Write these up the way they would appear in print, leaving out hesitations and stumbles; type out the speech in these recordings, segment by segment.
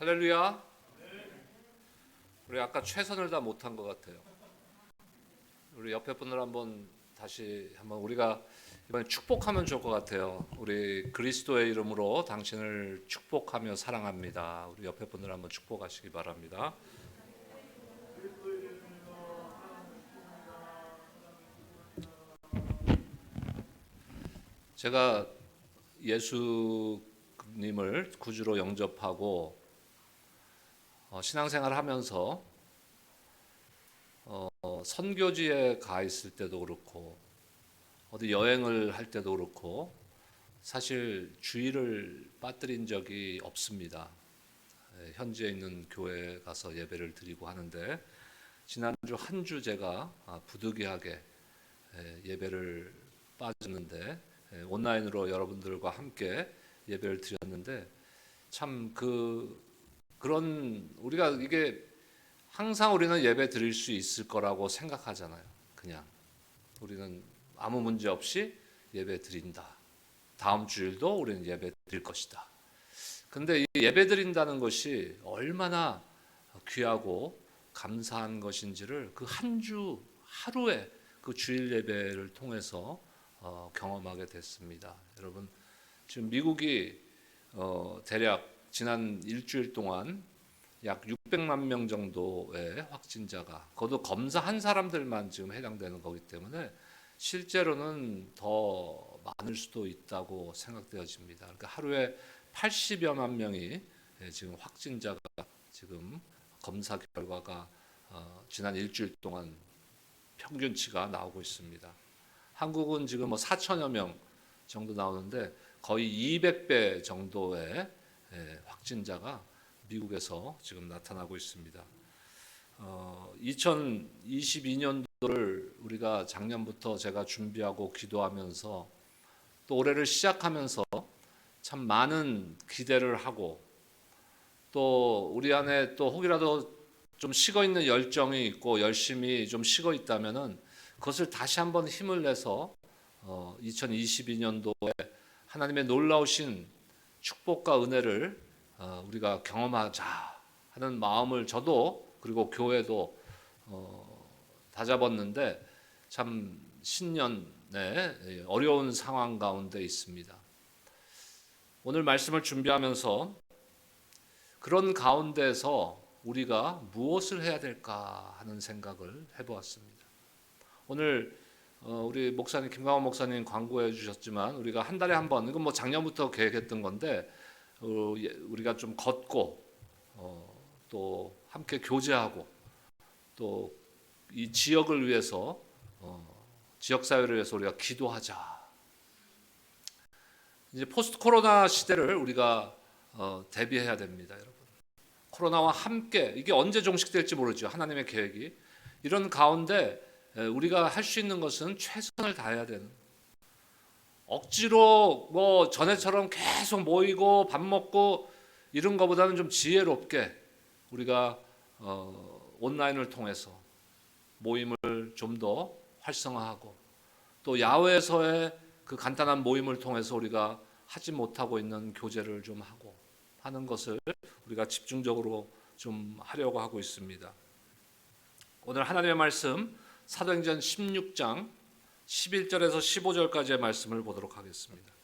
할렐루야. 우리 아까 최선을 다 못한 것 같아요. 우리 옆에 분들 다시 한번 우리가 이번에 축복하면 좋을 것 같아요. 우리 그리스도의 이름으로 당신을 축복하며 사랑합니다. 우리 옆에 분들 한번 축복하시기 바랍니다. 제가 예수님을 구주로 영접하고 신앙생활을 하면서 선교지에 가 있을 때도 그렇고 어디 여행을 할 때도 그렇고 사실 주일을 빠뜨린 적이 없습니다. 현지에 있는 교회에 가서 예배를 드리고 하는데 지난주 한 주 제가 부득이하게 예배를 빠졌는데 온라인으로 여러분들과 함께 예배를 드렸는데 참 그런 우리가 이게 항상 우리는 예배 드릴 수 있을 거라고 생각하잖아요. 그냥 우리는 아무 문제 없이 예배 드린다. 다음 주일도 우리는 예배 드릴 것이다. 근데 이 예배 드린다는 것이 얼마나 귀하고 감사한 것인지를 그 한 주 하루에 그 주일 예배를 통해서 경험하게 됐습니다. 여러분 지금 미국이 대략 지난 일주일 동안 약 600만 명 정도의 확진자가 그것도 검사한 사람들만 지금 해당되는 거기 때문에 실제로는 더 많을 수도 있다고 생각되어집니다. 그러니까 하루에 80여만 명이 지금 확진자가 지금 검사 결과가 지난 일주일 동안 평균치가 나오고 있습니다. 한국은 지금 4천여 명 정도 나오는데 거의 200배 정도의 확진자가 미국에서 지금 나타나고 있습니다. 2022년도를 우리가 작년부터 제가 준비하고 기도하면서 또 올해를 시작하면서 참 많은 기대를 하고 또 우리 안에 또 혹이라도 좀 식어 있는 열정이 있고 열심히 좀 식어 있다면은 그것을 다시 한번 힘을 내서 2022년도에 하나님의 놀라우신 축복과 은혜를 우리가 경험하자 하는 마음을 저도 그리고 교회도 다잡았는데 참 신년에 어려운 상황 가운데 있습니다. 오늘 말씀을 준비하면서 그런 가운데서 우리가 무엇을 해야 될까 하는 생각을 해보았습니다. 오늘 우리 목사님 김강원 목사님 광고해 주셨지만 우리가 한 달에 한 번 이건 작년부터 계획했던 건데 우리가 좀 걷고 또 함께 교제하고 또 이 지역을 위해서 지역 사회를 위해서 우리가 기도하자. 이제 포스트 코로나 시대를 우리가 대비해야 됩니다, 여러분. 코로나와 함께 이게 언제 종식될지 모르죠. 하나님의 계획이 이런 가운데 우리가 할 수 있는 것은 최선을 다해야 되는. 억지로 전에처럼 계속 모이고 밥 먹고 이런 것보다는 좀 지혜롭게 우리가 온라인을 통해서 모임을 좀 더 활성화하고 또 야외에서의 그 간단한 모임을 통해서 우리가 하지 못하고 있는 교제를 좀 하고 하는 것을 우리가 집중적으로 좀 하려고 하고 있습니다. 오늘 하나님의 말씀 사도행전 16장 11절에서 15절까지의 말씀을 보도록 하겠습니다.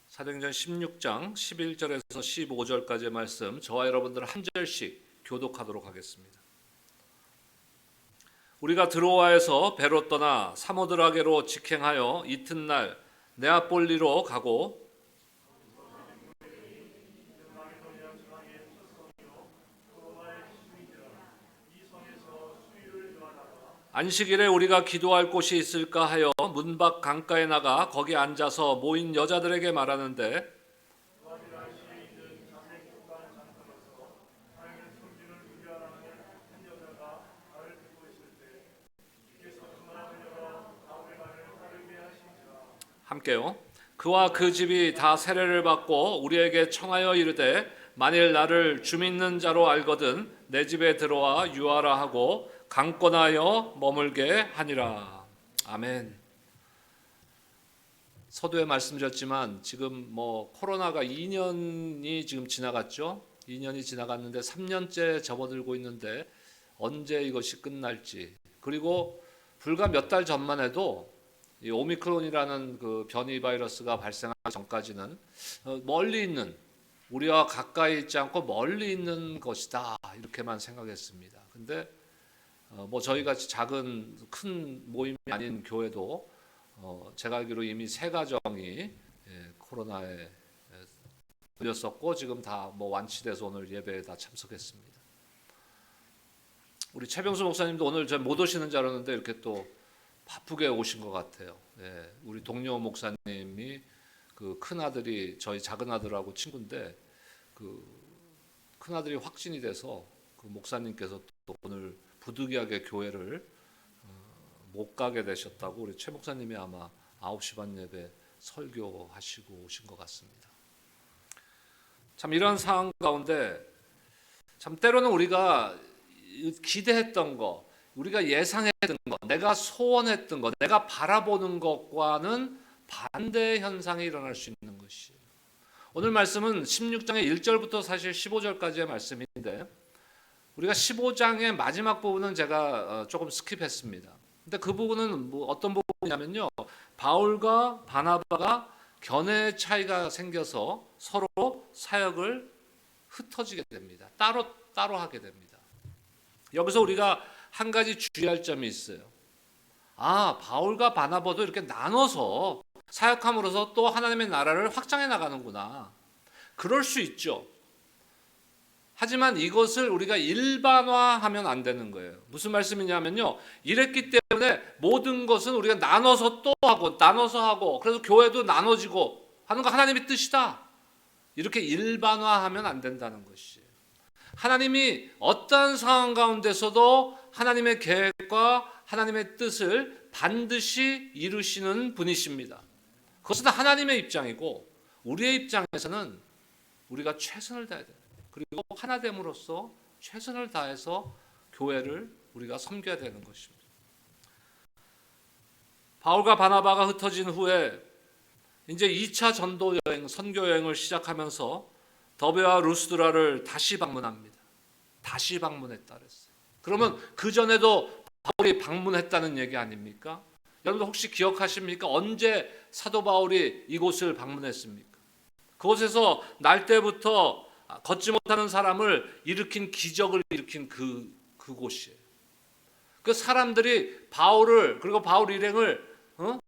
사도행전 16장 11절에서 15절까지의 말씀 저와 여러분들 한 절씩 교독하도록 하겠습니다. 우리가 드로아에서 배로 떠나 사모드라게로 직행하여 이튿날 네아폴리로 가고 안식일에 우리가 기도할 곳이 있을까 하여 문 밖 강가에 나가 거기 앉아서 모인 여자들에게 말하는데 함께요. 그와 그 집이 다 세례를 받고 우리에게 청하여 이르되 만일 나를 주 믿는 자로 알거든 내 집에 들어와 유하라 하고 강권하여 머물게 하니라. 아멘. 서두에 말씀드렸지만 지금 코로나가 2년이 지금 지나갔죠. 2년이 지나갔는데 3년째 접어들고 있는데 언제 이것이 끝날지, 그리고 불과 몇 달 전만 해도 이 오미크론이라는 그 변이 바이러스가 발생하기 전까지는 멀리 있는, 우리와 가까이 있지 않고 멀리 있는 것이다, 이렇게만 생각했습니다. 근데 저희 같이 큰 모임이 아닌 교회도 제가 알기로 이미 3가정이 코로나에 걸렸었고 지금 다 완치돼서 오늘 예배에 다 참석했습니다. 우리 최병수 목사님도 오늘 못 오시는 줄 알았는데 이렇게 또 바쁘게 오신 것 같아요. 우리 동료 목사님이 그 큰 아들이 저희 작은 아들하고 친구인데 그 큰 아들이 확진이 돼서 그 목사님께서 또 오늘 부득이하게 교회를 못 가게 되셨다고 우리 최 목사님이 아마 9시 반 예배 설교하시고 오신 것 같습니다. 참 이런 상황 가운데 참 때로는 우리가 기대했던 거, 우리가 예상했던 것, 내가 소원했던 것, 내가 바라보는 것과는 반대 현상이 일어날 수 있는 것이에요. 오늘 말씀은 16장의 1절부터 사실 15절까지의 말씀인데 우리가 15장의 마지막 부분은 제가 조금 스킵했습니다. 근데 그 부분은 어떤 부분이냐면요, 바울과 바나바가 견해의 차이가 생겨서 서로 사역을 흩어지게 됩니다. 따로 하게 됩니다. 여기서 우리가 한 가지 주의할 점이 있어요. 바울과 바나바도 이렇게 나눠서 사역함으로써 또 하나님의 나라를 확장해 나가는구나. 그럴 수 있죠. 하지만 이것을 우리가 일반화하면 안 되는 거예요. 무슨 말씀이냐면요, 이랬기 때문에 모든 것은 우리가 나눠서 또 하고 나눠서 하고 그래서 교회도 나눠지고 하는 거 하나님의 뜻이다, 이렇게 일반화하면 안 된다는 것이에요. 하나님이 어떠한 상황 가운데서도 하나님의 계획과 하나님의 뜻을 반드시 이루시는 분이십니다. 그것은 하나님의 입장이고 우리의 입장에서는 우리가 최선을 다해야 돼요. 그리고 하나됨으로써 최선을 다해서 교회를 우리가 섬겨야 되는 것입니다. 바울과 바나바가 흩어진 후에 이제 2차 전도 여행, 선교 여행을 시작하면서 더베와 루스드라를 다시 방문합니다. 다시 방문했다 그랬어요. 그러면 그 전에도 바울이 방문했다는 얘기 아닙니까? 여러분들 혹시 기억하십니까? 언제 사도 바울이 이곳을 방문했습니까? 그곳에서 날 때부터 걷지 못하는 사람을 일으킨, 기적을 일으킨 그곳이에요. 그 사람들이 바울을, 그리고 바울 일행을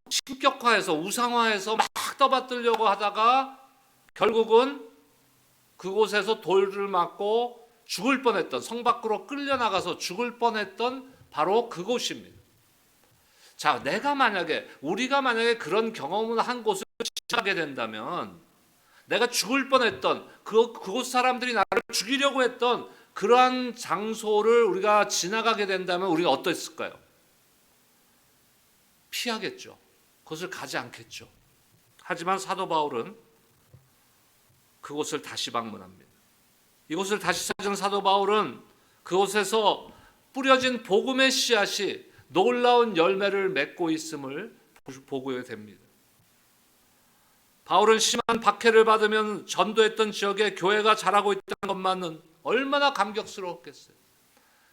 신격화해서 우상화해서 막 떠받들려고 하다가 결국은 그곳에서 돌을 맞고 죽을 뻔했던, 성 밖으로 끌려나가서 죽을 뻔했던 바로 그곳입니다. 자, 우리가 만약에 그런 경험을 한 곳을 지나게 된다면, 내가 죽을 뻔했던 그곳 사람들이 나를 죽이려고 했던 그러한 장소를 우리가 지나가게 된다면 우리가 어땠을까요? 피하겠죠. 그것을 가지 않겠죠. 하지만 사도 바울은 그곳을 다시 방문합니다. 이곳을 다시 찾은 사도 바울은 그곳에서 뿌려진 복음의 씨앗이 놀라운 열매를 맺고 있음을 보게 됩니다. 바울은 심한 박해를 받으면 전도했던 지역에 교회가 자라고 있다는 것만은 얼마나 감격스러웠겠어요.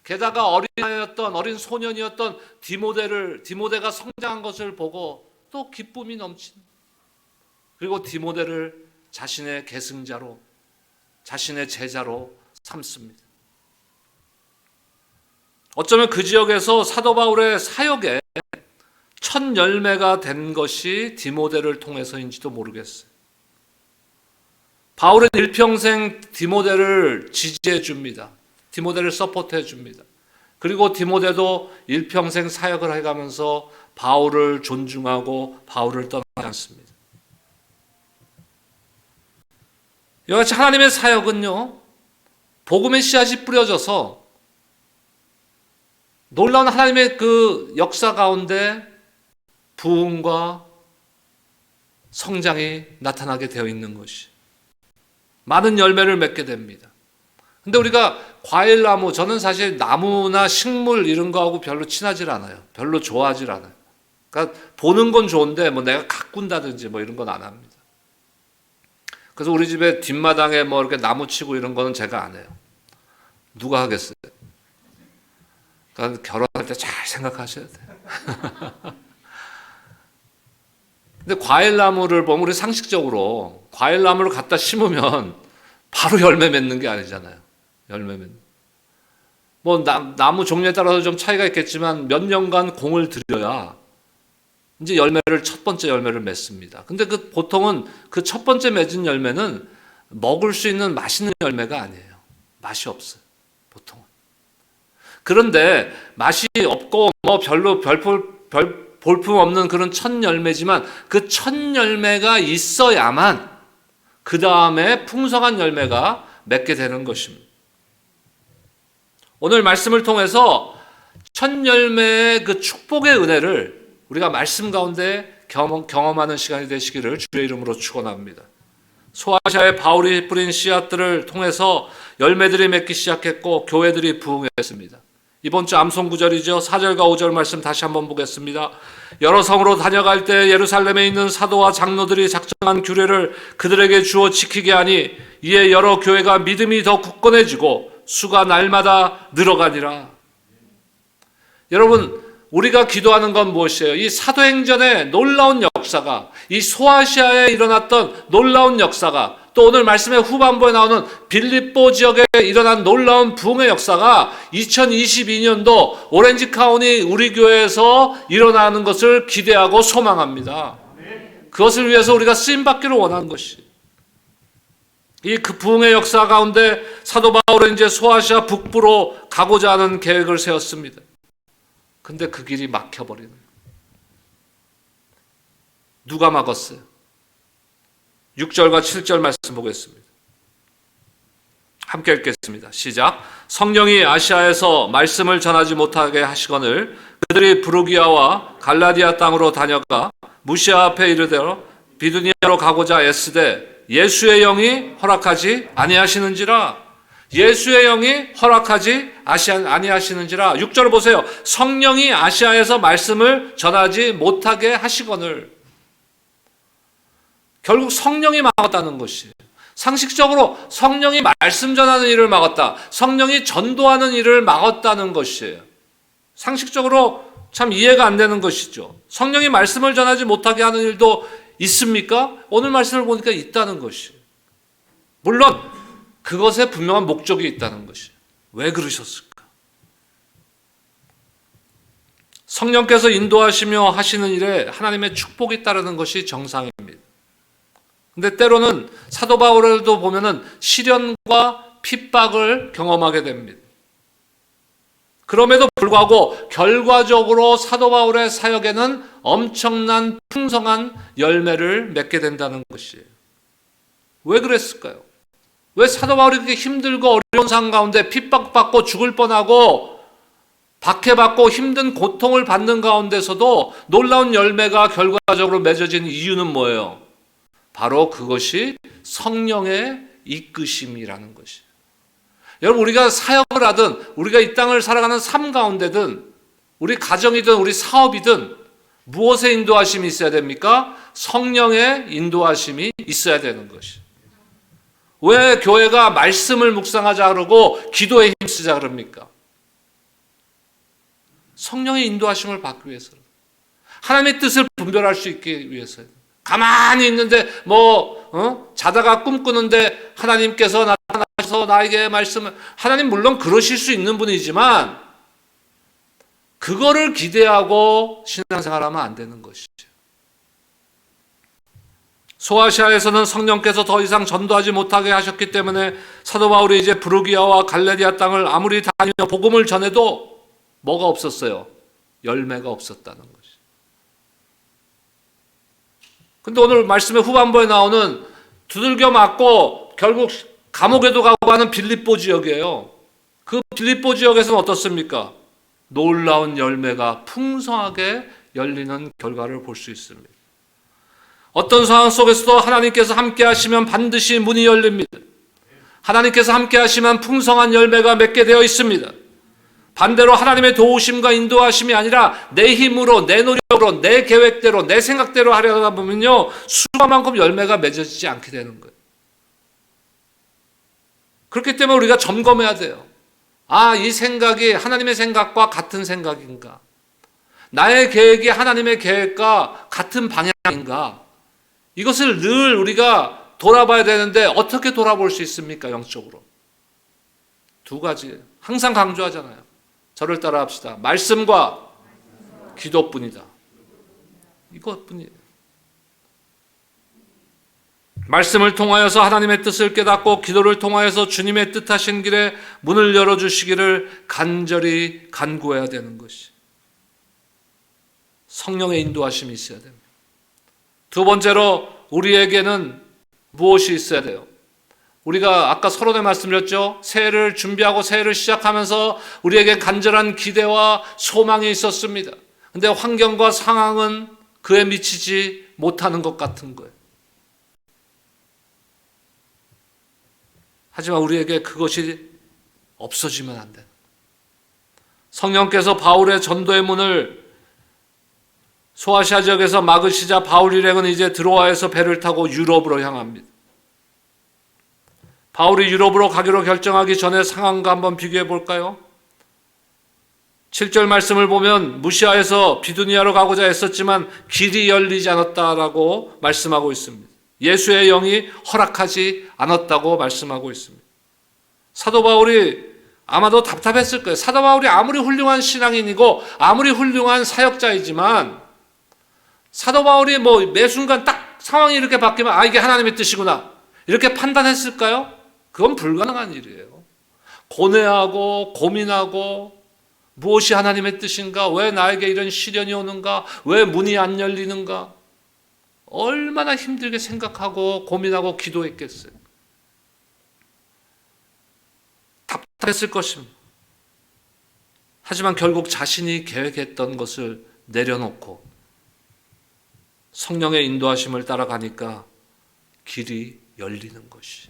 게다가 어린 소년이었던 디모데가 성장한 것을 보고 또 기쁨이 넘치는, 그리고 디모데를 자신의 계승자로, 자신의 제자로 삼습니다. 어쩌면 그 지역에서 사도 바울의 사역에 첫 열매가 된 것이 디모데를 통해서인지도 모르겠어요. 바울은 일평생 디모데를 지지해 줍니다. 디모데를 서포트해 줍니다. 그리고 디모데도 일평생 사역을 해가면서 바울을 존중하고 바울을 떠나지 않습니다. 이와 같이 하나님의 사역은요, 복음의 씨앗이 뿌려져서 놀라운 하나님의 그 역사 가운데 부흥과 성장이 나타나게 되어 있는 것이, 많은 열매를 맺게 됩니다. 근데 우리가 과일나무, 저는 사실 나무나 식물 이런 거하고 별로 친하질 않아요. 별로 좋아하질 않아요. 그러니까 보는 건 좋은데 뭐 내가 가꾼다든지 뭐 이런 건 안 합니다. 그래서 우리 집에 뒷마당에 뭐 이렇게 나무 치고 이런 거는 제가 안 해요. 누가 하겠어요? 그러니까 결혼할 때 잘 생각하셔야 돼요. 근데 과일나무를 보면 우리 상식적으로 과일나무를 갖다 심으면 바로 열매 맺는 게 아니잖아요. 열매 맺는. 뭐 나무 종류에 따라서 좀 차이가 있겠지만 몇 년간 공을 들여야 이제 첫 번째 열매를 맺습니다. 근데 보통은 그 첫 번째 맺은 열매는 먹을 수 있는 맛있는 열매가 아니에요. 맛이 없어요. 보통은. 그런데 맛이 없고 뭐 별로 볼품 없는 그런 첫 열매지만 그 첫 열매가 있어야만 그 다음에 풍성한 열매가 맺게 되는 것입니다. 오늘 말씀을 통해서 첫 열매의 그 축복의 은혜를 우리가 말씀 가운데 경험하는 시간이 되시기를 주의 이름으로 축원합니다. 소아시아의 바울이 뿌린 씨앗들을 통해서 열매들이 맺기 시작했고 교회들이 부흥했습니다. 이번 주 암송 구절이죠. 4절과 5절 말씀 다시 한번 보겠습니다. 여러 성으로 다녀갈 때 예루살렘에 있는 사도와 장로들이 작정한 규례를 그들에게 주어 지키게 하니 이에 여러 교회가 믿음이 더 굳건해지고 수가 날마다 늘어가니라. 여러분, 우리가 기도하는 건 무엇이에요? 이 사도행전의 놀라운 역사가, 이 소아시아에 일어났던 놀라운 역사가, 또 오늘 말씀의 후반부에 나오는 빌립보 지역에 일어난 놀라운 부흥의 역사가 2022년도 오렌지 카운티 우리 교회에서 일어나는 것을 기대하고 소망합니다. 그것을 위해서 우리가 쓰임받기를 원하는 것이. 이 그 부흥의 역사 가운데 사도 바울은 이제 소아시아 북부로 가고자 하는 계획을 세웠습니다. 근데 그 길이 막혀버리는 거예요. 누가 막았어요? 6절과 7절 말씀 보겠습니다. 함께 읽겠습니다. 시작. 성령이 아시아에서 말씀을 전하지 못하게 하시거늘 그들이 부르기아와 갈라디아 땅으로 다녀가 무시아 앞에 이르되 비두니아로 가고자 애쓰되 예수의 영이 허락하지 아니하시는지라. 예수의 영이 허락하지 아니하시는지라. 6절 보세요. 성령이 아시아에서 말씀을 전하지 못하게 하시거늘. 결국 성령이 막았다는 것이에요. 상식적으로 성령이 말씀 전하는 일을 막았다. 성령이 전도하는 일을 막았다는 것이에요. 상식적으로 참 이해가 안 되는 것이죠. 성령이 말씀을 전하지 못하게 하는 일도 있습니까? 오늘 말씀을 보니까 있다는 것이에요. 물론 그것에 분명한 목적이 있다는 것이에요. 왜 그러셨을까? 성령께서 인도하시며 하시는 일에 하나님의 축복이 따르는 것이 정상입니다. 근데 때로는 사도 바울도 보면은 시련과 핍박을 경험하게 됩니다. 그럼에도 불구하고 결과적으로 사도 바울의 사역에는 엄청난 풍성한 열매를 맺게 된다는 것이에요. 왜 그랬을까요? 왜 사도 바울이 그렇게 힘들고 어려운 상황 가운데 핍박받고 죽을 뻔하고 박해받고 힘든 고통을 받는 가운데서도 놀라운 열매가 결과적으로 맺어진 이유는 뭐예요? 바로 그것이 성령의 이끄심이라는 것이에요. 여러분, 우리가 사역을 하든 우리가 이 땅을 살아가는 삶 가운데든 우리 가정이든 우리 사업이든 무엇의 인도하심이 있어야 됩니까? 성령의 인도하심이 있어야 되는 것이에요. 왜 교회가 말씀을 묵상하자 그러고 기도에 힘쓰자 그럽니까? 성령의 인도하심을 받기 위해서, 하나님의 뜻을 분별할 수 있기 위해서요. 가만히 있는데 자다가 꿈꾸는데 하나님께서 나타나셔서 나에게 말씀을, 하나님 물론 그러실 수 있는 분이지만 그거를 기대하고 신앙생활하면 안 되는 것이죠. 소아시아에서는 성령께서 더 이상 전도하지 못하게 하셨기 때문에 사도 바울이 이제 부르기아와 갈라디아 땅을 아무리 다니며 복음을 전해도 뭐가 없었어요? 열매가 없었다는 것이죠. 근데 오늘 말씀의 후반부에 나오는 두들겨 맞고 결국 감옥에도 가고 하는 빌립보 지역이에요. 그 빌립보 지역에서는 어떻습니까? 놀라운 열매가 풍성하게 열리는 결과를 볼 수 있습니다. 어떤 상황 속에서도 하나님께서 함께 하시면 반드시 문이 열립니다. 하나님께서 함께 하시면 풍성한 열매가 맺게 되어 있습니다. 반대로 하나님의 도우심과 인도하심이 아니라 내 힘으로, 내 노력으로, 내 계획대로, 내 생각대로 하려다 보면요, 수만큼 열매가 맺어지지 않게 되는 거예요. 그렇기 때문에 우리가 점검해야 돼요. 아, 이 생각이 하나님의 생각과 같은 생각인가? 나의 계획이 하나님의 계획과 같은 방향인가? 이것을 늘 우리가 돌아봐야 되는데 어떻게 돌아볼 수 있습니까? 영적으로. 두 가지 항상 강조하잖아요. 저를 따라 합시다. 말씀과 기도뿐이다. 이것뿐이에요. 말씀을 통하여서 하나님의 뜻을 깨닫고 기도를 통하여서 주님의 뜻하신 길에 문을 열어주시기를 간절히 간구해야 되는 것이 성령의 인도하심이 있어야 됩니다. 두 번째로 우리에게는 무엇이 있어야 돼요? 우리가 아까 서론에 말씀드렸죠. 새해를 준비하고 새해를 시작하면서 우리에게 간절한 기대와 소망이 있었습니다. 그런데 환경과 상황은 그에 미치지 못하는 것 같은 거예요. 하지만 우리에게 그것이 없어지면 안 돼요. 성령께서 바울의 전도의 문을 소아시아 지역에서 막으시자 바울 일행은 이제 드로아에서 배를 타고 유럽으로 향합니다. 바울이 유럽으로 가기로 결정하기 전에 상황과 한번 비교해 볼까요? 7절 말씀을 보면 무시아에서 비두니아로 가고자 했었지만 길이 열리지 않았다라고 말씀하고 있습니다. 예수의 영이 허락하지 않았다고 말씀하고 있습니다. 사도 바울이 아마도 답답했을 거예요. 사도 바울이 아무리 훌륭한 신앙인이고 아무리 훌륭한 사역자이지만 사도 바울이 매 순간 딱 상황이 이렇게 바뀌면 아, 이게 하나님의 뜻이구나 이렇게 판단했을까요? 그건 불가능한 일이에요. 고뇌하고 고민하고 무엇이 하나님의 뜻인가? 왜 나에게 이런 시련이 오는가? 왜 문이 안 열리는가? 얼마나 힘들게 생각하고 고민하고 기도했겠어요. 답답했을 것입니다. 하지만 결국 자신이 계획했던 것을 내려놓고 성령의 인도하심을 따라가니까 길이 열리는 것이.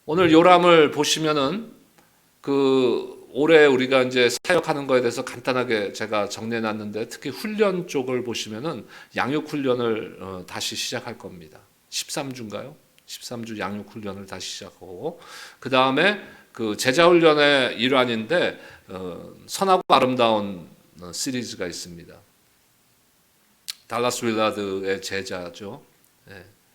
오늘 요람을 보시면은 올해 우리가 이제 사역하는 거에 대해서 간단하게 제가 정리해 놨는데 특히 훈련 쪽을 보시면은 양육 훈련을 다시 시작할 겁니다. 13주인가요? 13주 양육 훈련을 다시 시작하고 그 다음에 제자 훈련의 일환인데 선하고 아름다운 시리즈가 있습니다. 달라스 윌라드의 제자죠.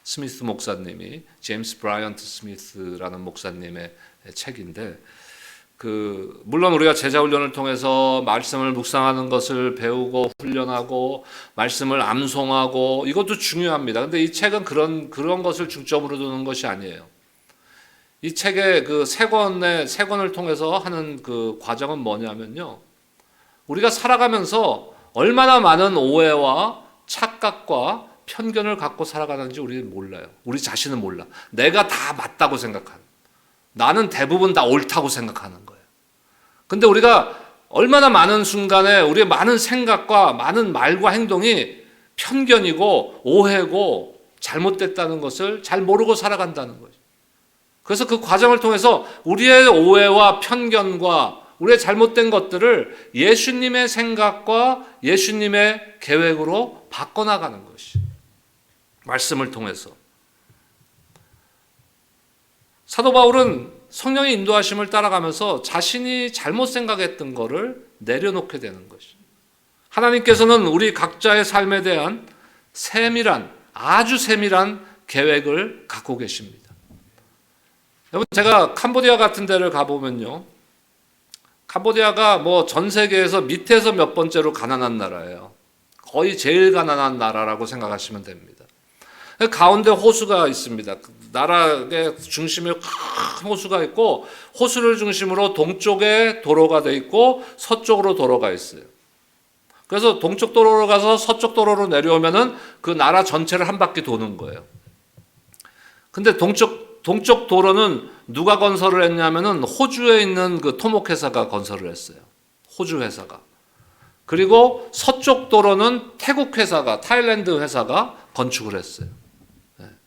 스미스 목사님이 제임스 브라이언트 스미스라는 목사님의 책인데 물론 우리가 제자 훈련을 통해서 말씀을 묵상하는 것을 배우고 훈련하고 말씀을 암송하고 이것도 중요합니다. 근데 이 책은 그런 것을 중점으로 두는 것이 아니에요. 이 책의 세 권을 통해서 하는 과정은 뭐냐면요. 우리가 살아가면서 얼마나 많은 오해와 착각과 편견을 갖고 살아가는지 우리는 몰라요. 우리 자신은 몰라. 내가 다 맞다고 생각하는. 나는 대부분 다 옳다고 생각하는 거예요. 근데 우리가 얼마나 많은 순간에 우리의 많은 생각과 많은 말과 행동이 편견이고 오해고 잘못됐다는 것을 잘 모르고 살아간다는 거죠. 그래서 그 과정을 통해서 우리의 오해와 편견과 우리의 잘못된 것들을 예수님의 생각과 예수님의 계획으로 바꿔나가는 것이 말씀을 통해서. 사도 바울은 성령의 인도하심을 따라가면서 자신이 잘못 생각했던 것을 내려놓게 되는 것이. 하나님께서는 우리 각자의 삶에 대한 아주 세밀한 계획을 갖고 계십니다. 여러분, 제가 캄보디아 같은 데를 가보면요. 캄보디아가 전 세계에서 밑에서 몇 번째로 가난한 나라예요. 거의 제일 가난한 나라라고 생각하시면 됩니다. 가운데 호수가 있습니다. 나라의 중심에 큰 호수가 있고 호수를 중심으로 동쪽에 도로가 돼 있고 서쪽으로 도로가 있어요. 그래서 동쪽 도로로 가서 서쪽 도로로 내려오면은 그 나라 전체를 한 바퀴 도는 거예요. 근데 동쪽 도로는 누가 건설을 했냐면은 호주에 있는 토목 회사가 건설을 했어요. 호주 회사가. 그리고 서쪽 도로는 태국 회사가, 타일랜드 회사가 건축을 했어요.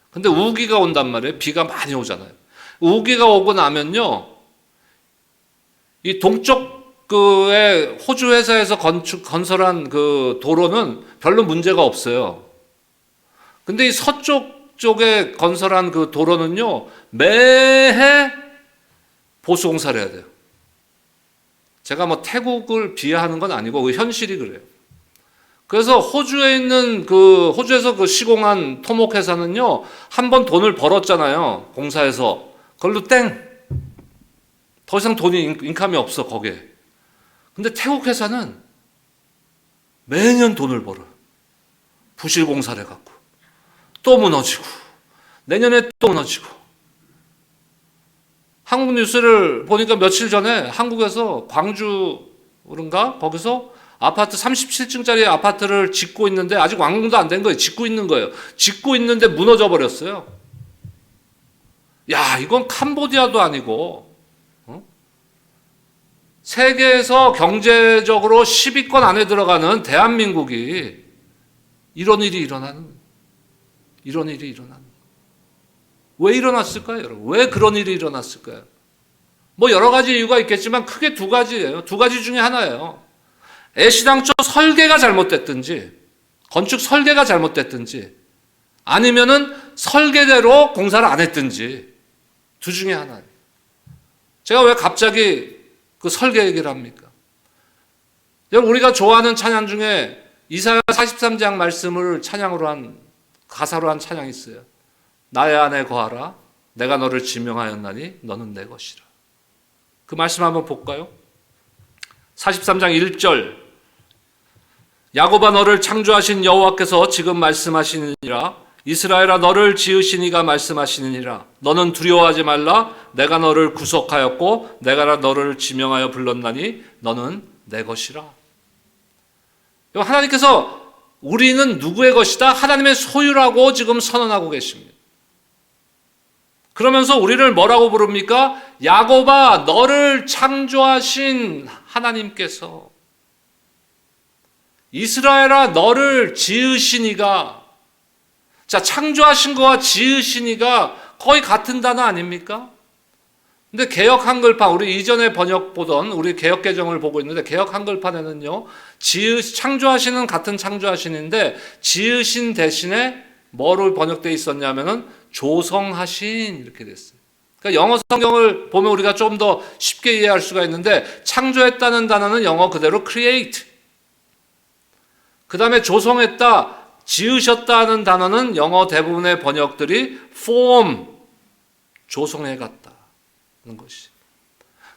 근데 우기가 온단 말이에요. 비가 많이 오잖아요. 우기가 오고 나면요, 이 동쪽 그의 호주 회사에서 건설한 그 도로는 별로 문제가 없어요. 근데 이 서쪽 쪽에 건설한 그 도로는요, 매해 보수공사를 해야 돼요. 제가 뭐 태국을 비하하는 건 아니고 그 현실이 그래요. 그래서 호주에서 그 시공한 토목 회사는요, 한 번 돈을 벌었잖아요. 공사에서. 그걸로 땡. 더 이상 돈이 인감이 없어 거기에. 근데 태국 회사는 매년 돈을 벌어요. 부실 공사를 해갖고 또 무너지고 내년에 또 무너지고. 한국 뉴스를 보니까 며칠 전에 한국에서 광주인가 거기서 아파트 37층짜리 아파트를 짓고 있는데 아직 완공도 안 된 거예요. 짓고 있는 거예요. 짓고 있는데 무너져 버렸어요. 야, 이건 캄보디아도 아니고 세계에서 경제적으로 10위권 안에 들어가는 대한민국이 이런 일이 일어나는. 왜 일어났을까요, 여러분? 왜 그런 일이 일어났을까요? 뭐 여러 가지 이유가 있겠지만 크게 두 가지예요. 두 가지 중에 하나예요. 애시당초 설계가 잘못됐든지, 건축 설계가 잘못됐든지, 아니면은 설계대로 공사를 안 했든지, 두 중에 하나예요. 제가 왜 갑자기 그 설계 얘기를 합니까? 여러분, 우리가 좋아하는 찬양 중에 이사야 43장 말씀을 찬양으로 한, 가사로 한 찬양이 있어요. 나의 안에 거하라. 내가 너를 지명하였나니 너는 내 것이라. 그 말씀 한번 볼까요? 43장 1절. 야곱아 너를 창조하신 여호와께서 지금 말씀하시느니라. 이스라엘아 너를 지으신 이가 말씀하시느니라. 너는 두려워하지 말라. 내가 너를 구속하였고 내가 너를 지명하여 불렀나니 너는 내 것이라. 하나님께서 우리는 누구의 것이다? 하나님의 소유라고 지금 선언하고 계십니다. 그러면서 우리를 뭐라고 부릅니까? 야곱아 너를 창조하신 하나님께서, 이스라엘아 너를 지으신 이가. 자, 창조하신 거와 지으신 이가 거의 같은 단어 아닙니까? 근데 개역 한글판, 우리 이전에 번역 보던 우리 개역 개정을 보고 있는데 개역 한글판에는요, 창조하시는 같은 창조하신인데 지으신 대신에 뭐로 번역되어 있었냐면은 조성하신 이렇게 됐어요. 그러니까 영어 성경을 보면 우리가 좀 더 쉽게 이해할 수가 있는데 창조했다는 단어는 영어 그대로 create. 그 다음에 조성했다, 지으셨다는 단어는 영어 대부분의 번역들이 form, 조성해갔다는 것이.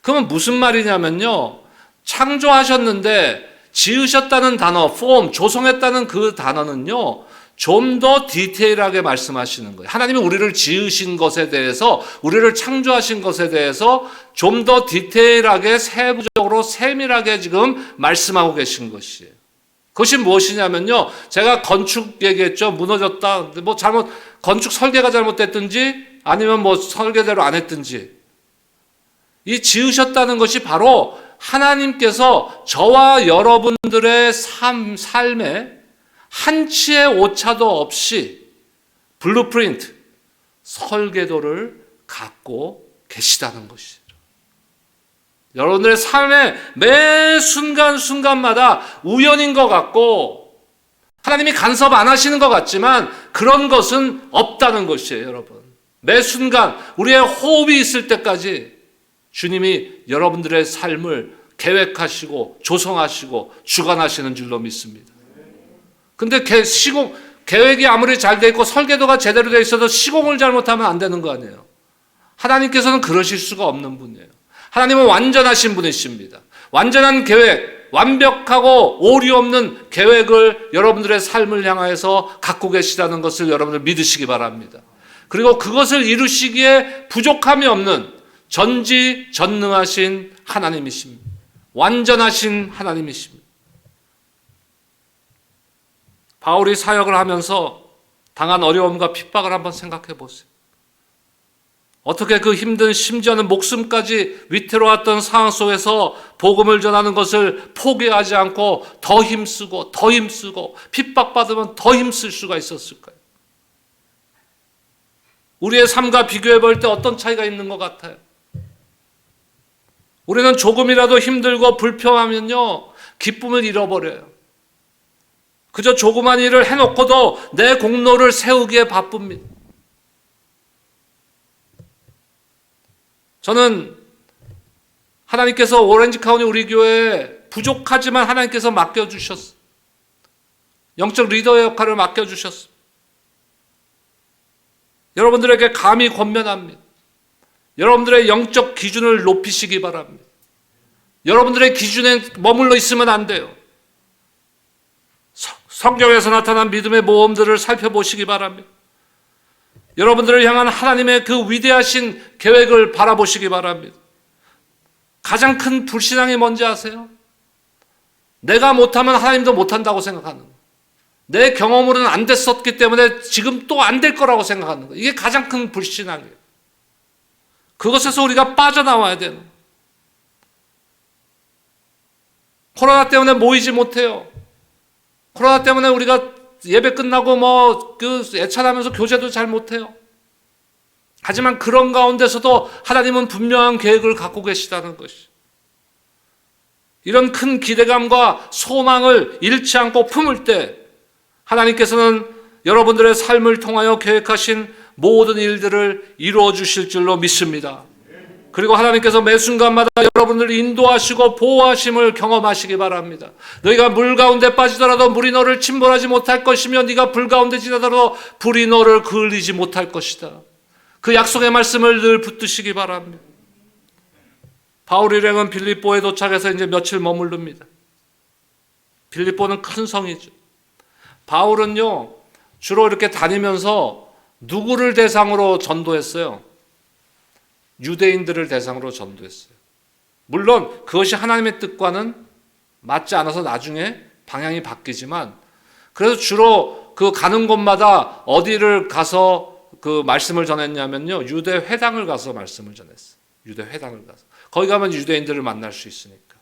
그러면 무슨 말이냐면요, 창조하셨는데 지으셨다는 단어, form, 조성했다는 그 단어는요, 좀 더 디테일하게 말씀하시는 거예요. 하나님이 우리를 지으신 것에 대해서, 우리를 창조하신 것에 대해서 좀 더 디테일하게, 세부적으로, 세밀하게 지금 말씀하고 계신 것이에요. 그것이 무엇이냐면요, 제가 건축 얘기했죠. 무너졌다, 뭐 건축 설계가 잘못됐든지 아니면 뭐 설계대로 안 했든지, 이 지으셨다는 것이 바로 하나님께서 저와 여러분들의 삶에 한치의 오차도 없이 블루프린트, 설계도를 갖고 계시다는 것이죠. 여러분들의 삶의 매 순간순간마다 우연인 것 같고 하나님이 간섭 안 하시는 것 같지만 그런 것은 없다는 것이에요, 여러분. 매 순간 우리의 호흡이 있을 때까지 주님이 여러분들의 삶을 계획하시고 조성하시고 주관하시는 줄로 믿습니다. 근데 계획이 아무리 잘 돼 있고 설계도가 제대로 돼 있어도 시공을 잘못하면 안 되는 거 아니에요. 하나님께서는 그러실 수가 없는 분이에요. 하나님은 완전하신 분이십니다. 완전한 계획, 완벽하고 오류 없는 계획을 여러분들의 삶을 향하여서 갖고 계시다는 것을 여러분들 믿으시기 바랍니다. 그리고 그것을 이루시기에 부족함이 없는 전지전능하신 하나님이십니다. 완전하신 하나님이십니다. 바울이 사역을 하면서 당한 어려움과 핍박을 한번 생각해 보세요. 어떻게 그 힘든, 심지어는 목숨까지 위태로웠던 상황 속에서 복음을 전하는 것을 포기하지 않고 더 힘쓰고 핍박받으면 더 힘쓸 수가 있었을까요? 우리의 삶과 비교해 볼 때 어떤 차이가 있는 것 같아요? 우리는 조금이라도 힘들고 불평하면요, 기쁨을 잃어버려요. 그저 조그만 일을 해놓고도 내 공로를 세우기에 바쁩니다. 저는 하나님께서 오렌지 카운티 우리 교회에 부족하지만 하나님께서 맡겨주셨어요. 영적 리더의 역할을 맡겨주셨어요. 여러분들에게 감히 권면합니다. 여러분들의 영적 기준을 높이시기 바랍니다. 여러분들의 기준에 머물러 있으면 안 돼요. 성경에서 나타난 믿음의 모험들을 살펴보시기 바랍니다. 여러분들을 향한 하나님의 그 위대하신 계획을 바라보시기 바랍니다. 가장 큰 불신앙이 뭔지 아세요? 내가 못하면 하나님도 못한다고 생각하는 거예요. 내 경험으로는 안 됐었기 때문에 지금 또 안 될 거라고 생각하는 거예요. 이게 가장 큰 불신앙이에요. 그것에서 우리가 빠져나와야 되는 거예요. 코로나 때문에 모이지 못해요. 코로나 때문에 우리가 예배 끝나고 애찬하면서 교제도 잘 못해요. 하지만 그런 가운데서도 하나님은 분명한 계획을 갖고 계시다는 것이. 이런 큰 기대감과 소망을 잃지 않고 품을 때 하나님께서는 여러분들의 삶을 통하여 계획하신 모든 일들을 이루어 주실 줄로 믿습니다. 그리고 하나님께서 매 순간마다 여러분들을 인도하시고 보호하심을 경험하시기 바랍니다. 너희가 물 가운데 빠지더라도 물이 너를 침몰하지 못할 것이며 네가 불 가운데 지나더라도 불이 너를 그을리지 못할 것이다. 그 약속의 말씀을 늘 붙드시기 바랍니다. 바울 일행은 빌립보에 도착해서 이제 며칠 머무릅니다. 빌립보는 큰 성이죠. 바울은요, 주로 이렇게 다니면서 누구를 대상으로 전도했어요? 유대인들을 대상으로 전도했어요. 물론 그것이 하나님의 뜻과는 맞지 않아서 나중에 방향이 바뀌지만, 그래서 주로 그 가는 곳마다 어디를 가서 그 말씀을 전했냐면요, 유대 회당을 가서 말씀을 전했어요. 유대 회당을 가서. 거기 가면 유대인들을 만날 수 있으니까.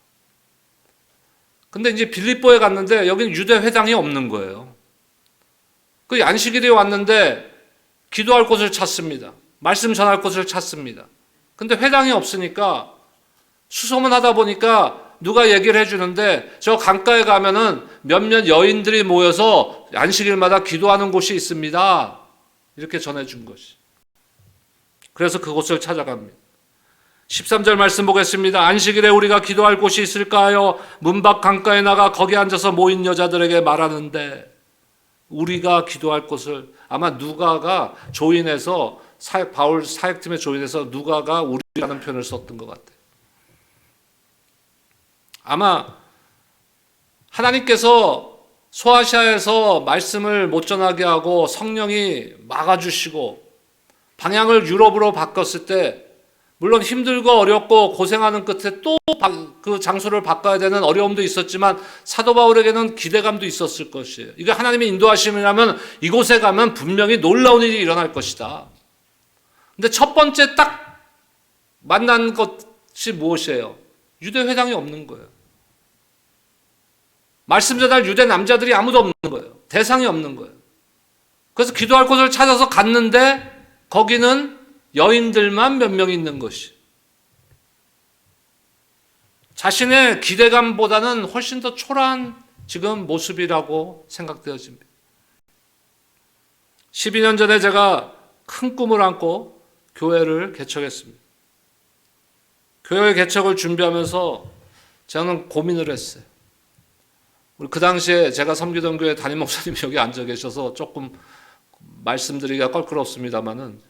근데 이제 빌립보에 갔는데 여기는 유대 회당이 없는 거예요. 그 안식일에 왔는데 기도할 곳을 찾습니다. 말씀 전할 곳을 찾습니다. 근데 회당이 없으니까 수소문하다 보니까 누가 얘기를 해주는데 저 강가에 가면은 몇몇 여인들이 모여서 안식일마다 기도하는 곳이 있습니다. 이렇게 전해준 것이. 그래서 그곳을 찾아갑니다. 13절 말씀 보겠습니다. 안식일에 우리가 기도할 곳이 있을까요? 문 밖 강가에 나가 거기 앉아서 모인 여자들에게 말하는데, 우리가 기도할 곳을 아마 누가가 조인해서 바울 사역팀에 조인해서 누가가 우리라는 표현을 썼던 것 같아요. 아마 하나님께서 소아시아에서 말씀을 못 전하게 하고 성령이 막아주시고 방향을 유럽으로 바꿨을 때, 물론 힘들고 어렵고 고생하는 끝에 또 그 장소를 바꿔야 되는 어려움도 있었지만 사도 바울에게는 기대감도 있었을 것이에요. 이게 하나님의 인도하심이라면 이곳에 가면 분명히 놀라운 일이 일어날 것이다. 근데 첫 번째 딱 만난 것이 무엇이에요? 유대 회당이 없는 거예요. 말씀 전할 유대 남자들이 아무도 없는 거예요. 대상이 없는 거예요. 그래서 기도할 곳을 찾아서 갔는데 거기는 여인들만 몇 명 있는 것이. 자신의 기대감보다는 훨씬 더 초라한 지금 모습이라고 생각되어집니다. 12년 전에 제가 큰 꿈을 안고 교회를 개척했습니다. 교회 개척을 준비하면서 저는 고민을 했어요. 우리 그 당시에 제가 섬기던 교회 담임 목사님이 여기 앉아 계셔서 조금 말씀드리기가 껄끄럽습니다만은,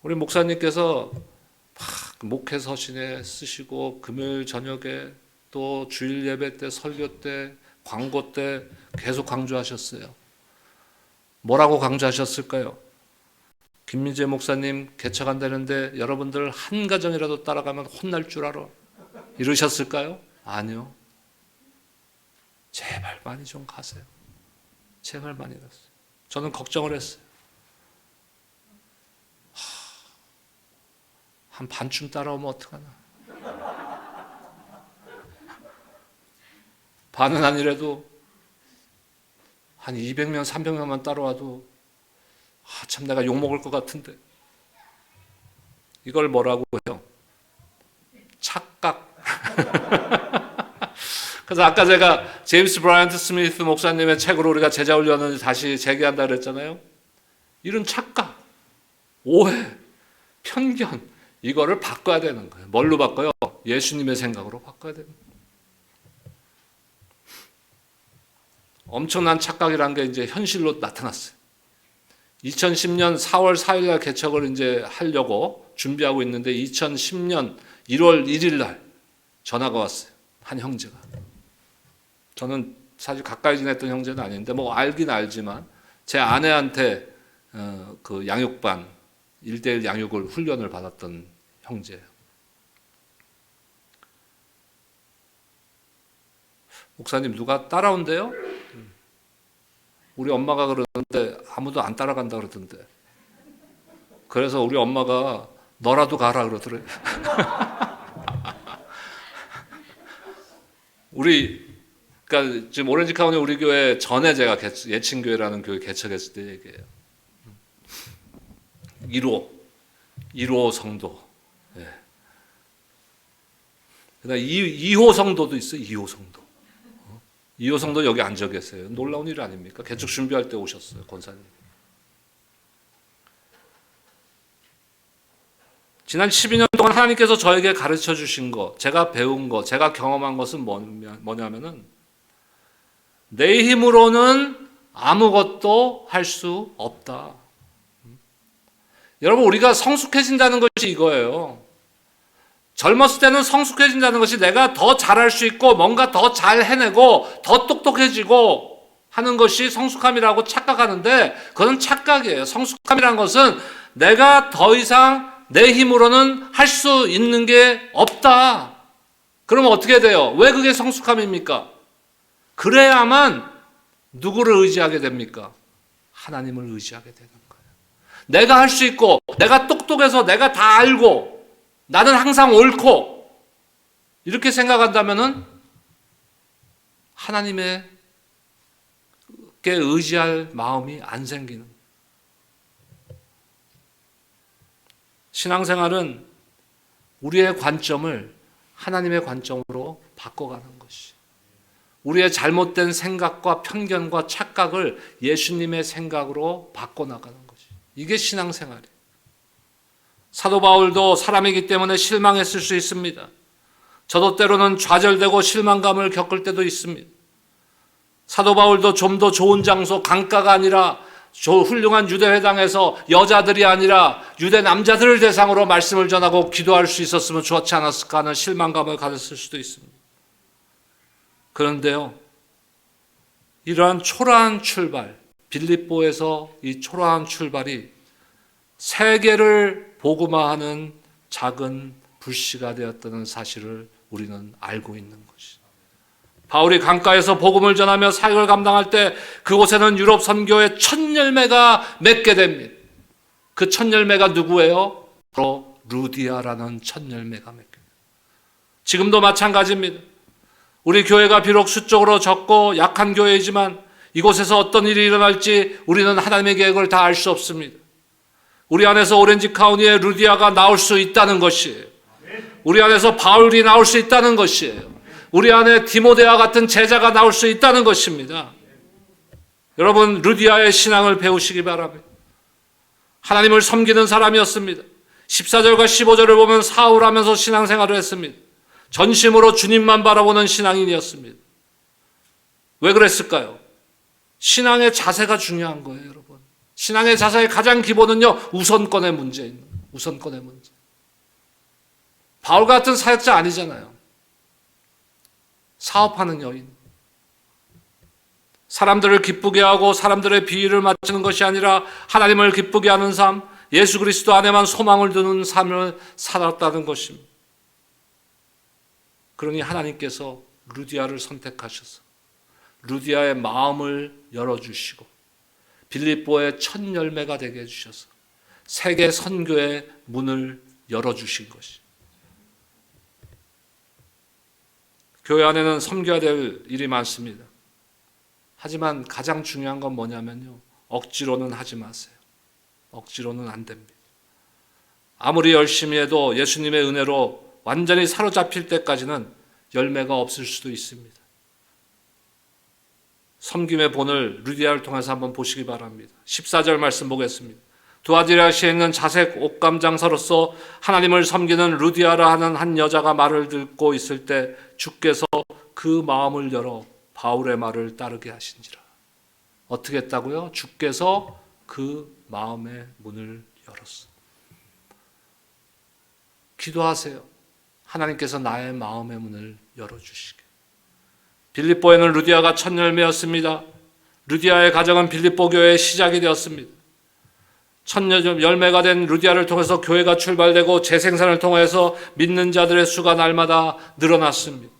우리 목사님께서 막 목회 서신에 쓰시고 금요일 저녁에 또 주일 예배 때 설교 때 광고 때 계속 강조하셨어요. 뭐라고 강조하셨을까요? 김민재 목사님 개척한다는데 여러분들 한 가정이라도 따라가면 혼날 줄 알아. 이러셨을까요? 아니요. 제발 많이 좀 가세요. 제발 많이 갔어요. 저는 걱정을 했어요. 한 반쯤 따라오면 어떡하나. 반은 아니라도 한 200명, 300명만 따라와도 참 내가 욕먹을 것 같은데. 이걸 뭐라고 해요? 착각. 그래서 아까 제가 제임스 브라이언트 스미스 목사님의 책으로 우리가 제자훈련을 다시 재개한다 그랬잖아요. 이런 착각, 오해, 편견, 이거를 바꿔야 되는 거예요. 뭘로 바꿔요? 예수님의 생각으로 바꿔야 되는 거예요. 엄청난 착각이라는 게 이제 현실로 나타났어요. 2010년 4월 4일 날 개척을 이제 하려고 준비하고 있는데 2010년 1월 1일 날 전화가 왔어요. 한 형제가. 저는 사실 가까이 지냈던 형제는 아닌데 뭐 알긴 알지만 제 아내한테 그 양육반 1대1 양육을 훈련을 받았던 형제예요. 목사님 누가 따라온대요? 우리 엄마가 그러는데 아무도 안 따라간다 그러던데. 그래서 우리 엄마가 너라도 가라 그러더래요. 그러니까 지금 오렌지 카운티 우리 교회 전에 제가 예친교회라는 교회 개척했을 때 얘기해요. 1호 성도. 예. 그다음 2호 성도도 있어요. 2호 성도. 2호 성도 여기 앉아 계세요. 놀라운 일 아닙니까? 개척 준비할 때 오셨어요, 권사님. 지난 12년 동안 하나님께서 저에게 가르쳐 주신 것, 제가 배운 것, 제가 경험한 것은 뭐냐면은 내 힘으로는 아무것도 할 수 없다. 여러분, 우리가 성숙해진다는 것이 이거예요. 젊었을 때는 성숙해진다는 것이 내가 더 잘할 수 있고 뭔가 더 잘 해내고 더 똑똑해지고 하는 것이 성숙함이라고 착각하는데 그건 착각이에요. 성숙함이라는 것은 내가 더 이상 내 힘으로는 할 수 있는 게 없다. 그러면 어떻게 돼요? 왜 그게 성숙함입니까? 그래야만 누구를 의지하게 됩니까? 하나님을 의지하게 되는 거예요. 내가 할 수 있고 내가 똑똑해서 내가 다 알고 나는 항상 옳고 이렇게 생각한다면은 하나님에게 의지할 마음이 안 생기는 거예요. 신앙생활은 우리의 관점을 하나님의 관점으로 바꿔가는 것이, 우리의 잘못된 생각과 편견과 착각을 예수님의 생각으로 바꿔나가는 것이, 이게 신앙생활이에요. 사도 바울도 사람이기 때문에 실망했을 수 있습니다. 저도 때로는 좌절되고 실망감을 겪을 때도 있습니다. 사도 바울도 좀 더 좋은 장소, 강가가 아니라 훌륭한 유대회당에서 여자들이 아니라 유대 남자들을 대상으로 말씀을 전하고 기도할 수 있었으면 좋지 않았을까 하는 실망감을 가졌을 수도 있습니다. 그런데요, 이러한 초라한 출발, 빌립보에서 이 초라한 출발이 세계를 복음화하는 작은 불씨가 되었다는 사실을 우리는 알고 있는 것이죠. 바울이 강가에서 복음을 전하며 사역을 감당할 때 그곳에는 유럽 선교의 첫 열매가 맺게 됩니다. 그 첫 열매가 누구예요? 바로 루디아라는 첫 열매가 맺게 됩니다. 지금도 마찬가지입니다. 우리 교회가 비록 수적으로 적고 약한 교회이지만 이곳에서 어떤 일이 일어날지 우리는 하나님의 계획을 다 알 수 없습니다. 우리 안에서 오렌지 카운티의 루디아가 나올 수 있다는 것이에요. 우리 안에서 바울이 나올 수 있다는 것이에요. 우리 안에 디모데와 같은 제자가 나올 수 있다는 것입니다. 여러분, 루디아의 신앙을 배우시기 바랍니다. 하나님을 섬기는 사람이었습니다. 14절과 15절을 보면 사울하면서 신앙생활을 했습니다. 전심으로 주님만 바라보는 신앙인이었습니다. 왜 그랬을까요? 신앙의 자세가 중요한 거예요, 여러분. 신앙의 자세의 가장 기본은요, 우선권의 문제입니다. 우선권의 문제. 바울 같은 사역자 아니잖아요. 사업하는 여인. 사람들을 기쁘게 하고 사람들의 비위를 맞추는 것이 아니라 하나님을 기쁘게 하는 삶, 예수 그리스도 안에만 소망을 두는 삶을 살았다는 것입니다. 그러니 하나님께서 루디아를 선택하셔서 루디아의 마음을 열어주시고 빌립보의 첫 열매가 되게 해주셔서 세계 선교의 문을 열어주신 것이. 교회 안에는 섬겨야 될 일이 많습니다. 하지만 가장 중요한 건 뭐냐면요, 억지로는 하지 마세요. 억지로는 안 됩니다. 아무리 열심히 해도 예수님의 은혜로 완전히 사로잡힐 때까지는 열매가 없을 수도 있습니다. 섬김의 본을 루디아를 통해서 한번 보시기 바랍니다. 14절 말씀 보겠습니다. 두아디라시에 있는 자색 옷감 장사로서 하나님을 섬기는 루디아라 하는 한 여자가 말을 듣고 있을 때 주께서 그 마음을 열어 바울의 말을 따르게 하신지라. 어떻게 했다고요? 주께서 그 마음의 문을 열었어. 기도하세요. 하나님께서 나의 마음의 문을 열어주시게. 빌립보에는 루디아가 첫 열매였습니다. 루디아의 가정은 빌립보 교회의 시작이 되었습니다. 첫 열매가 된 루디아를 통해서 교회가 출발되고 재생산을 통해서 믿는 자들의 수가 날마다 늘어났습니다.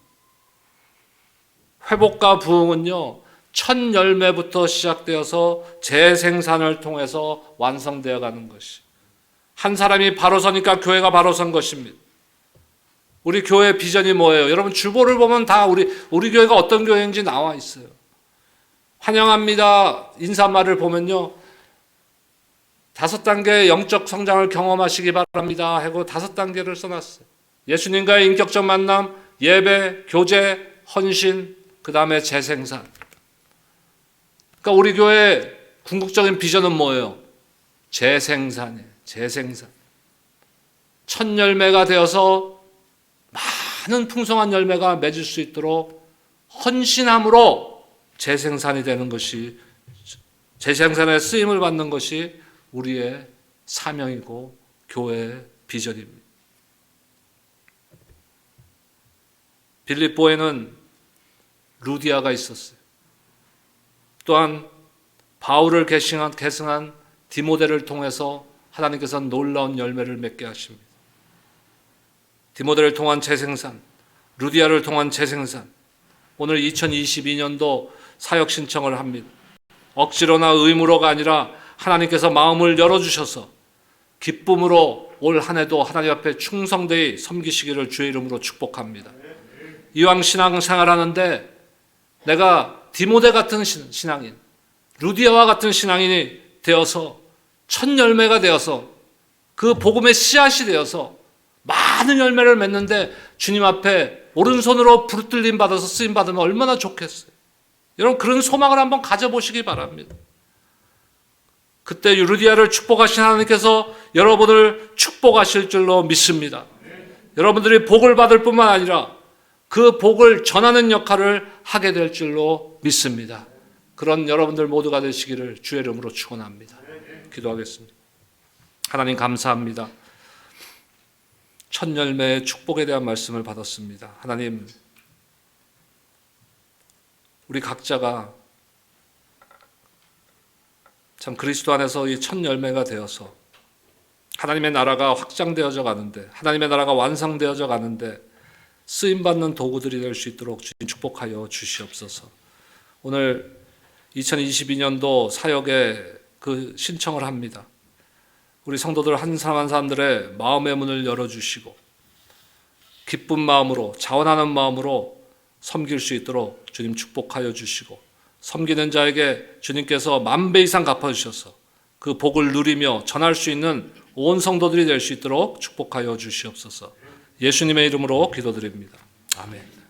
회복과 부흥은요, 첫 열매부터 시작되어서 재생산을 통해서 완성되어 가는 것이. 한 사람이 바로 서니까 교회가 바로 선 것입니다. 우리 교회 비전이 뭐예요? 여러분 주보를 보면 다 우리 교회가 어떤 교회인지 나와 있어요. 환영합니다. 인사말을 보면요. 5단계의 영적 성장을 경험하시기 바랍니다 하고 5단계를 써놨어요. 예수님과의 인격적 만남, 예배, 교제, 헌신, 그 다음에 재생산. 그러니까 우리 교회 궁극적인 비전은 뭐예요? 재생산이에요. 재생산. 첫 열매가 되어서 많은 풍성한 열매가 맺을 수 있도록 헌신함으로 재생산이 되는 것이, 재생산에 쓰임을 받는 것이 우리의 사명이고 교회의 비전입니다. 빌립보에는 루디아가 있었어요. 또한 바울을 계승한 디모데를 통해서 하나님께서는 놀라운 열매를 맺게 하십니다. 디모데를 통한 재생산, 루디아를 통한 재생산. 오늘 2022년도 사역 신청을 합니다. 억지로나 의무로가 아니라 하나님께서 마음을 열어주셔서 기쁨으로 올 한 해도 하나님 앞에 충성되이 섬기시기를 주의 이름으로 축복합니다. 이왕 신앙생활하는데 내가 디모데 같은 신앙인, 루디아와 같은 신앙인이 되어서 첫 열매가 되어서 그 복음의 씨앗이 되어서 많은 열매를 맺는데 주님 앞에 오른손으로 부르들림 받아서 쓰임 받으면 얼마나 좋겠어요. 여러분 그런 소망을 한번 가져보시기 바랍니다. 그때 루디아를 축복하신 하나님께서 여러분을 축복하실 줄로 믿습니다. 여러분들이 복을 받을 뿐만 아니라 그 복을 전하는 역할을 하게 될 줄로 믿습니다. 그런 여러분들 모두가 되시기를 주의 이름으로 축원합니다. 기도하겠습니다. 하나님 감사합니다. 첫 열매의 축복에 대한 말씀을 받았습니다. 하나님, 우리 각자가 참 그리스도 안에서 이 첫 열매가 되어서 하나님의 나라가 확장되어져 가는데, 하나님의 나라가 완성되어져 가는데 쓰임받는 도구들이 될 수 있도록 주님 축복하여 주시옵소서. 오늘 2022년도 사역에 그 신청을 합니다. 우리 성도들 한 사람 한 사람들의 마음의 문을 열어주시고 기쁜 마음으로, 자원하는 마음으로 섬길 수 있도록 주님 축복하여 주시고, 섬기는 자에게 주님께서 10,000배 이상 갚아주셔서 그 복을 누리며 전할 수 있는 온 성도들이 될 수 있도록 축복하여 주시옵소서. 예수님의 이름으로 기도드립니다. 아멘.